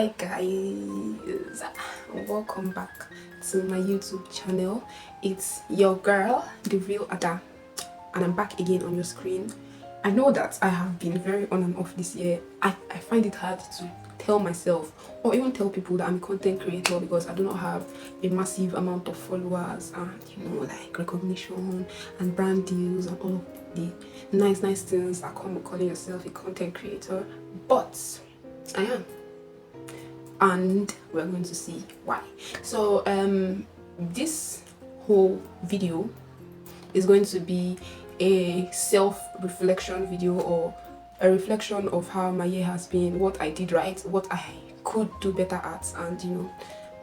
Hi guys, welcome back to my YouTube channel. It's your girl, the real Ada, and I'm back again on your screen. I know that I have been very on and off this year. I find it hard to tell myself or even tell people that I'm a content creator because I do not have a massive amount of followers and like recognition and brand deals and all of the nice things that come with calling yourself a content creator. But I am, and we're going to see why. So this whole video is going to be a self-reflection video, or a reflection of how my year has been, what I did right, what I could do better at, and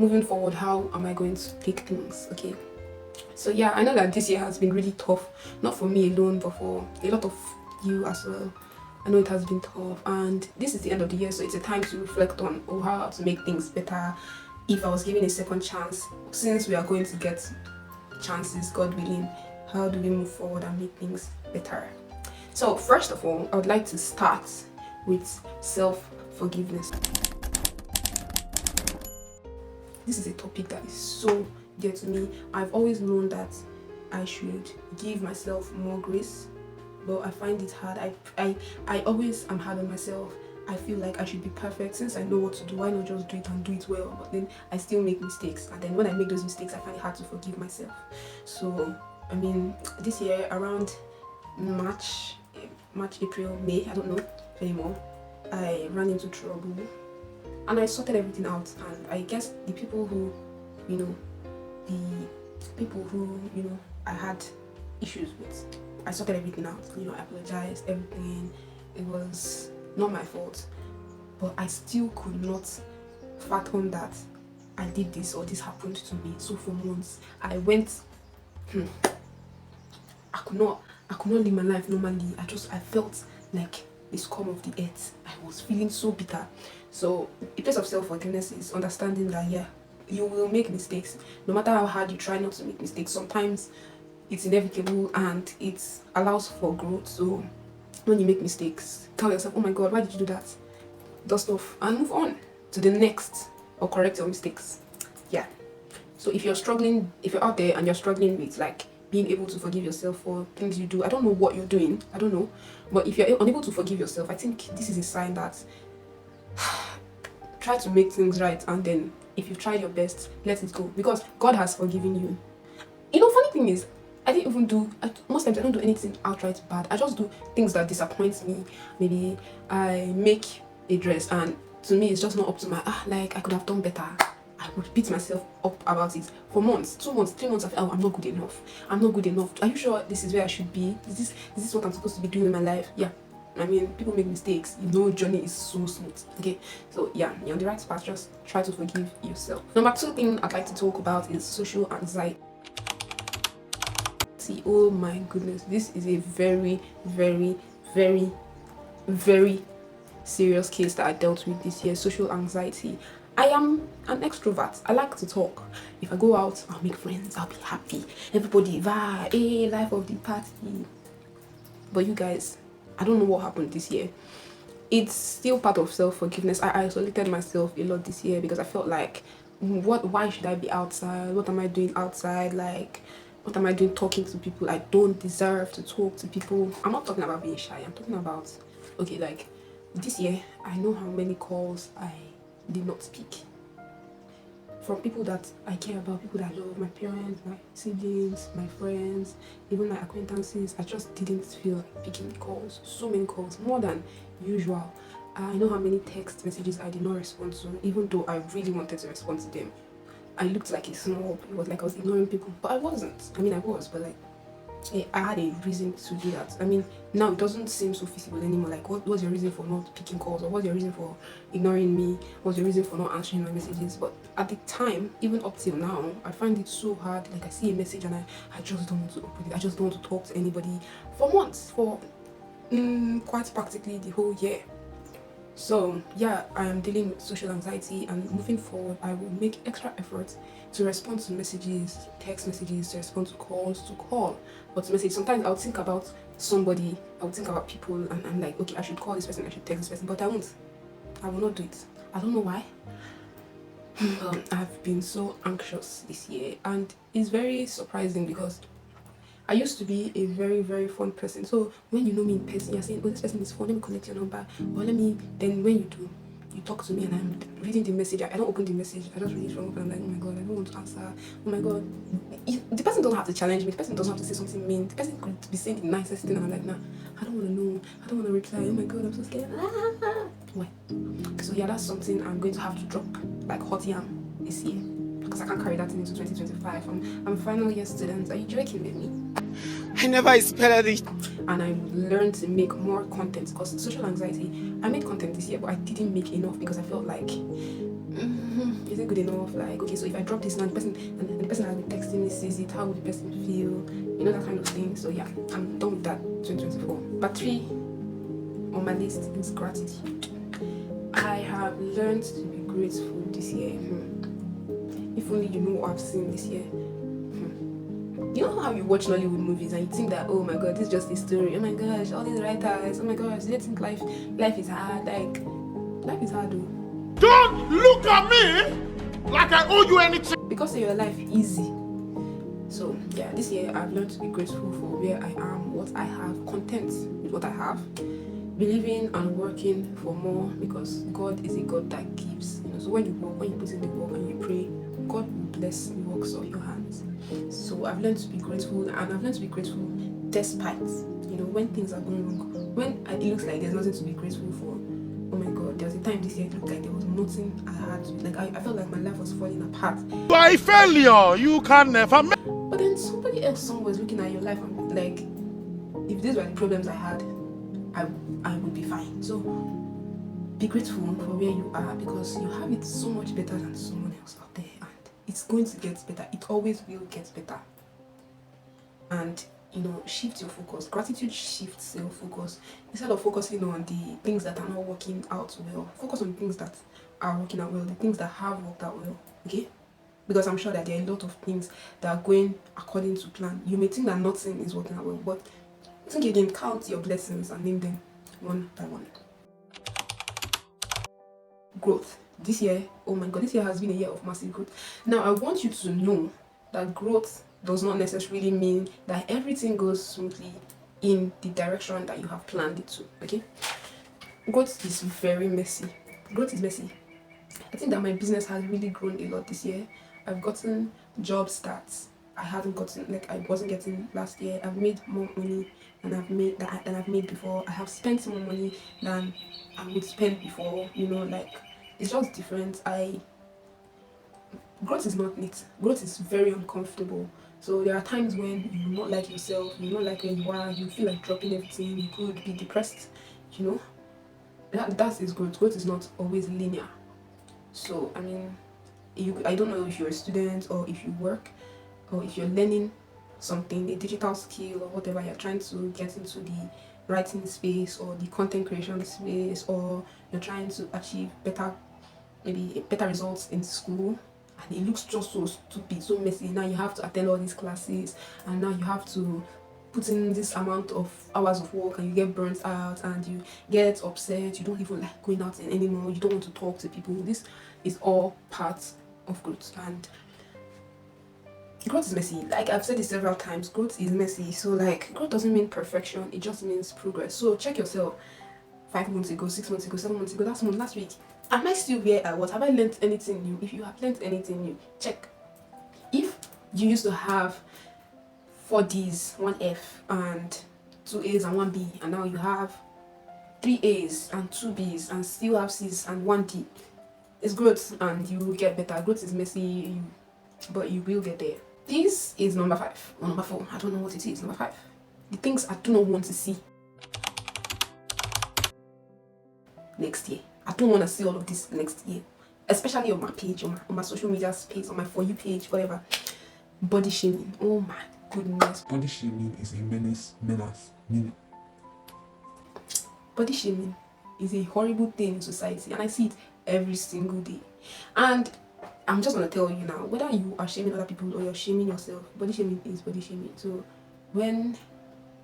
moving forward, how am I going to take things. Okay, so yeah, I know that this year has been really tough, not for me alone but for a lot of you as well. I know it has been tough, and this is the end of the year, so it's a time to reflect on how to make things better. If I was given a second chance, since we are going to get chances, God willing, how do we move forward and make things better? So first of all, I would like to start with self-forgiveness. This is a topic that is so dear to me. I've always known that I should give myself more grace, but I find it hard. I always am hard on myself. I feel like I should be perfect. Since I know what to do, why not just do it and do it well? But then I still make mistakes, and then when I make those mistakes, I find it hard to forgive myself. So I mean, this year around March, April, May, I don't know anymore, I ran into trouble and I sorted everything out. And I guess the people who I had issues with, I sorted everything out. I apologized, everything. It was not my fault, but I still could not fathom that I did this or this happened to me. So for months I went, I could not live my life normally. I felt like the scum of the earth. I was feeling so bitter. So a place of self-forgiveness is understanding that you will make mistakes. No matter how hard you try not to make mistakes, sometimes it's inevitable and it allows for growth. So when you make mistakes, tell yourself, oh my God, why did you do that? Dust off and move on to the next, or correct your mistakes. Yeah. So if you're out there and you're struggling with like being able to forgive yourself for things you do, I don't know what you're doing, I don't know, but if you're unable to forgive yourself, I think this is a sign that try to make things right, and then if you've tried your best, let it go, because God has forgiven you. Funny thing is, most times I don't do anything outright bad. I just do things that disappoint me. Maybe I make a dress and to me it's just not up to my like I could have done better. I would beat myself up about it for months, 2 months, 3 months. I'm not good enough. I'm not good enough. Are you sure this is where I should be? Is this what I'm supposed to be doing in my life? Yeah. I mean, people make mistakes. Journey is so smooth. Okay, so yeah, you're on the right path. Just try to forgive yourself. Number 2 thing I'd like to talk about is social anxiety. Oh my goodness, this is a very serious case that I dealt with this year. Social anxiety. I am an extrovert. I like to talk. If I go out, I'll make friends, I'll be happy, everybody vibe, life of the party. But you guys, I don't know what happened this year. It's still part of self-forgiveness. I isolated myself a lot this year because I felt like, why should I be outside? What am I doing outside? Like, what am I doing talking to people? I don't deserve to talk to people. I'm not talking about being shy. I'm talking about, okay, like this year, I know how many calls I did not speak from people that I care about, people that I love, my parents, my siblings, my friends, even my acquaintances. I just didn't feel like picking calls. So many calls, more than usual. I know how many text messages I did not respond to, even though I really wanted to respond to them. I looked like a snob. It was like I was ignoring people, but I wasn't. I mean, I was, but like I had a reason to do that. I mean, now it doesn't seem so feasible anymore. Like, what's your reason for not picking calls, or what's your reason for ignoring me? What's your reason for not answering my messages? But at the time, even up till now, I find it so hard. Like, I see a message and I just don't want to open it. I just don't want to talk to anybody for months, for quite practically the whole year. So yeah, I am dealing with social anxiety, and moving forward, I will make extra efforts to respond to messages, text messages, to respond to calls, to call, or to message. Sometimes I'll think about somebody, I'll think about people, and I'm like, okay, I should call this person, I should text this person, but I won't. I will not do it. I don't know why. I've been so anxious this year, and it's very surprising because I used to be a very, very fun person. So when you know me in person, you're saying, oh, this person is fun, let me collect your number. Or let me, then when you do, you talk to me and I'm reading the message. I don't open the message. I just read it from open. I'm like, oh my God, I don't want to answer. Oh my God. The person don't have to challenge me. The person doesn't have to say something mean. The person could be saying the nicest thing and I'm like, nah, I don't want to know. I don't want to reply. Oh my God, I'm so scared. Why? So yeah, that's something I'm going to have to drop like hot yam this year because I can't carry that into 2025. I'm a final year student. Are you joking with me? I never expected it. And I learned to make more content because social anxiety. I made content this year, but I didn't make enough because I felt like, is it good enough? Like, okay, so if I drop this now, the person and the person has been texting me sees it, how would the person feel? You know, that kind of thing. So yeah, I'm done with that 2024. But 3 on my list is gratitude. I have learned to be grateful this year. If only you know what I've seen this year. You know how you watch Nollywood movies and you think that, oh my God, this is just a story. Oh my gosh, all these writers. Oh my gosh, they think life is hard. Like, life is hard though. Don't look at me like I owe you anything. Because your life easy. So yeah, this year I've learned to be grateful for where I am, what I have, content with what I have, believing and working for more because God is a God that gives. You know, so when you work, when you put in the work and you pray, God will bless the works of your hands. So I've learned to be grateful, and I've learned to be grateful despite, you know, when things are going wrong. When it looks like there's nothing to be grateful for. Oh my God, there was a time this year it looked like there was nothing I had. Like I felt like my life was falling apart. You are a failure. You can never make. But then somebody else somewhere is looking at your life and like, if these were the problems I had, I would be fine. So be grateful for where you are because you have it so much better than someone else out there, and it's going to get better. It always will get better. And you know, shift your focus. Gratitude shifts your focus. Instead of focusing on the things that are not working out well, focus on things that are working out well, the things that have worked out well. Okay? Because I'm sure that there are a lot of things that are going according to plan. You may think that nothing is working out well, but think again, count your blessings and name them one by one. Growth. This year, oh my God, this year has been a year of massive growth. Now, I want you to know that growth does not necessarily mean that everything goes smoothly in the direction that you have planned it to, okay? Growth is very messy. Growth is messy. I think that my business has really grown a lot this year. I've gotten job stats I hadn't gotten, like I wasn't getting last year. I've made more money than I've made before. I have spent more money than I would spend before. You know, like it's just different. Growth is not neat. Growth is very uncomfortable. So there are times when you will not like yourself, you will not like where you are, you feel like dropping everything, you could be depressed, you know. That is growth. Growth is not always linear. So I mean, I don't know if you're a student or if you work or if you're learning something, a digital skill or whatever, you're trying to get into the writing space or the content creation space, or you're trying to achieve maybe better results in school, and it looks just so stupid, so messy. Now you have to attend all these classes, and now you have to put in this amount of hours of work, and you get burnt out and you get upset, you don't even like going out anymore, you don't want to talk to people. This is all part of growth, and growth is messy. Like I've said this several times, growth is messy. So like growth doesn't mean perfection, it just means progress. So check yourself 5 months ago, 6 months ago, 7 months ago, last week. Am I still where I was? Have I learned anything new? If you have learned anything new, check. If you used to have 4 D's, 1 F, and 2 A's and 1 B, and now you have 3 A's and 2 B's and still have C's and 1 D, it's growth, and you will get better. Growth is messy, but you will get there. This is number 5 or number 4. I don't know what it is. Number 5. The things I do not want to see next year. I don't want to see all of this next year, especially on my page, on my social media space, on my For You page, whatever. Body shaming. Oh my goodness. Body shaming is a menace. Body shaming is a horrible thing in society, and I see it every single day. And I'm just gonna tell you now, whether you are shaming other people or you're shaming yourself, body shaming is body shaming. So when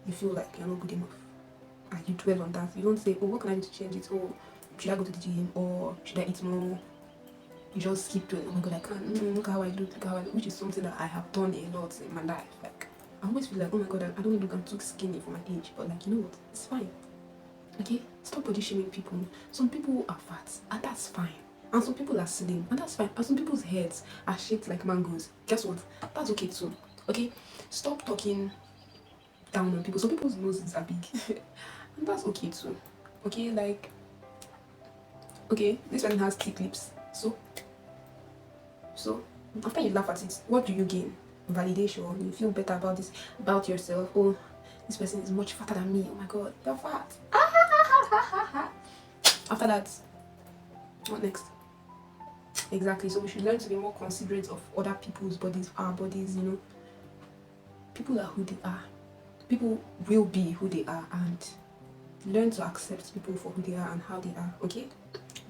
you feel like you're not good enough and you dwell on that, you don't say, oh, what can I do to change it? Oh, should I go to the gym or should I eat more? You just keep doing, oh my god, I can't, look how I look how I look, which is something that I have done a lot in my life. Like, I always feel like, oh my god, I don't look, I'm too skinny for my age, but like, you know what, it's fine. Okay, stop body shaming people. Some people are fat, and that's fine. And some people are slim, and that's fine. And some people's heads are shaped like mangoes. Guess what? That's okay too. Okay, stop talking down on people. Some people's noses are big, and that's okay too. Okay, like, okay, this person has thick lips, so after you laugh at it, what do you gain? Validation. You feel better about this, about yourself. Oh, this person is much fatter than me. Oh my god, you're fat. After that, what next? Exactly. So we should learn to be more considerate of other people's bodies, our bodies. You know, people are who they are. People will be who they are, and learn to accept people for who they are and how they are. Okay.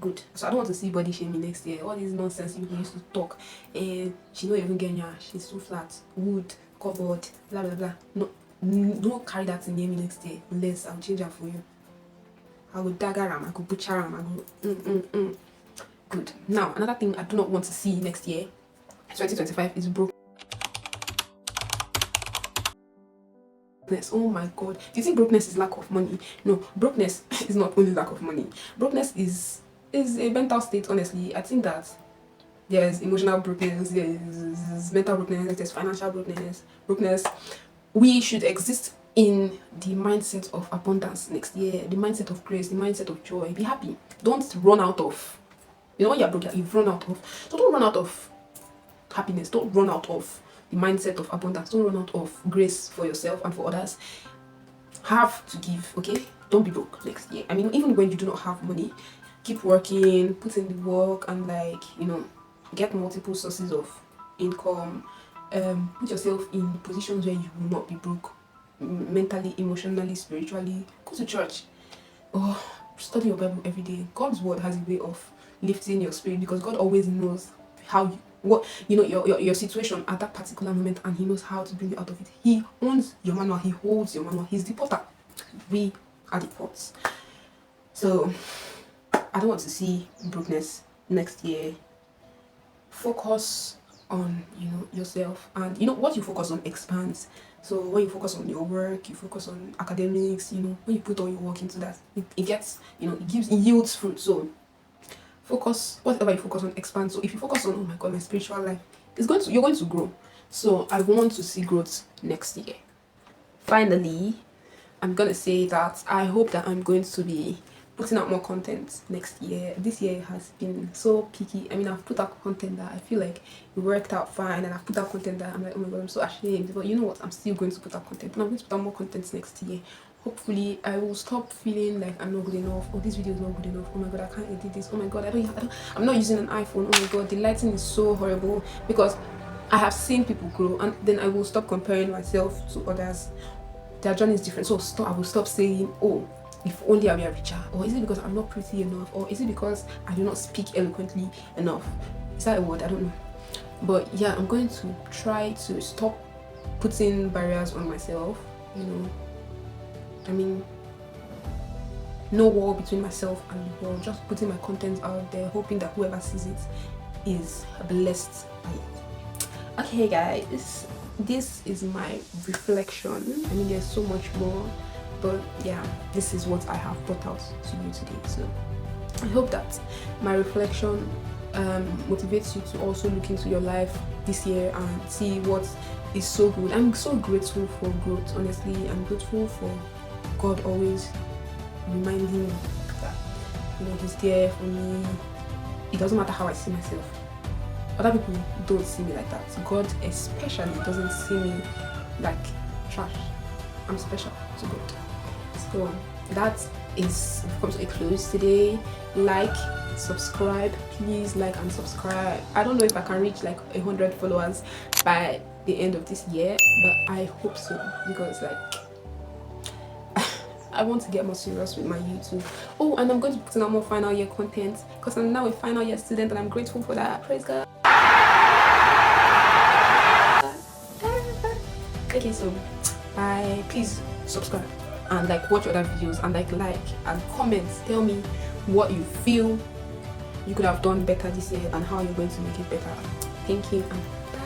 Good. So I don't want to see body shaming next year. All this nonsense people used to talk. And she not even getting her. She's too flat. Wood, covered, blah blah blah. No, don't carry that in near me next year. Unless I'll change her for you. I will dagger him. I could butcher him. I go. Good. Now another thing I do not want to see next year, 2025, is brokenness. Oh my god. Do you think brokenness is lack of money? No, brokenness is not only lack of money. Brokenness is a mental state, honestly. I think that there's emotional brokenness, there's mental brokenness, there's financial brokenness. We should exist in the mindset of abundance next year, the mindset of grace, the mindset of joy. Be happy. Don't run out of, you know, when you're broken, you've run out of. So don't run out of happiness. Don't run out of the mindset of abundance. Don't run out of grace for yourself and for others. Have to give, okay? Don't be broke next year. I mean, even when you do not have money, keep working, put in the work, and like, you know, get multiple sources of income. Put yourself in positions where you will not be broke, mentally, emotionally, spiritually. Go to church, or study your Bible every day. God's word has a way of lifting your spirit, because God always knows how you, what, you know, your situation at that particular moment, and he knows how to bring you out of it. He owns your manual, he holds your manual, he's the potter, we are the pots. So I don't want to see brokenness next year. Focus on, you know, yourself, and you know what you focus on expands. So when you focus on your work, you focus on academics, you know, when you put all your work into that, it gets, you know, it yields fruit. So focus, whatever you focus on expands. So if you focus on, oh my god, my spiritual life, you're going to grow. So I want to see growth next year. Finally, I'm gonna say that I hope that I'm going to be putting out more content next year. This year has been so picky. I mean, I've put out content that I feel like it worked out fine, and I've put out content that I'm like, oh my god, I'm so ashamed. But you know what? I'm still going to put out content, and I'm going to put out more content next year. Hopefully, I will stop feeling like I'm not good enough. Oh, this video is not good enough. Oh my god, I can't edit this. Oh my god, I'm not using an iPhone. Oh my god, the lighting is so horrible. Because I have seen people grow, and then I will stop comparing myself to others. Their journey is different. So I will stop saying, oh, if only I were richer, or is it because I'm not pretty enough, or is it because I do not speak eloquently enough? Is that a word? I don't know. But yeah, I'm going to try to stop putting barriers on myself, you know. I mean, no wall between myself and the world, just putting my content out there, hoping that whoever sees it is blessed by it. Okay guys, this is my reflection. I mean, there's so much more, but yeah, this is what I have brought out to you today. So I hope that my reflection motivates you to also look into your life this year and see what is so good. I'm so grateful for growth, honestly. I'm grateful for God always reminding me that, you know, he's there for me. It doesn't matter how I see myself. Other people don't see me like that. God especially doesn't see me like trash. I'm special to God. So that is comes to a close today. Like, subscribe, please like and subscribe. I don't know if I can reach like 100 followers by the end of this year, but I hope so, because like I want to get more serious with my YouTube. Oh, and I'm going to put in more final year content, because I'm now a final year student, and I'm grateful for that. Praise God. Okay, so bye. Please subscribe and like watch other videos, and like and comment. Tell me what you feel you could have done better this year and how you're going to make it better. Thank you and bye.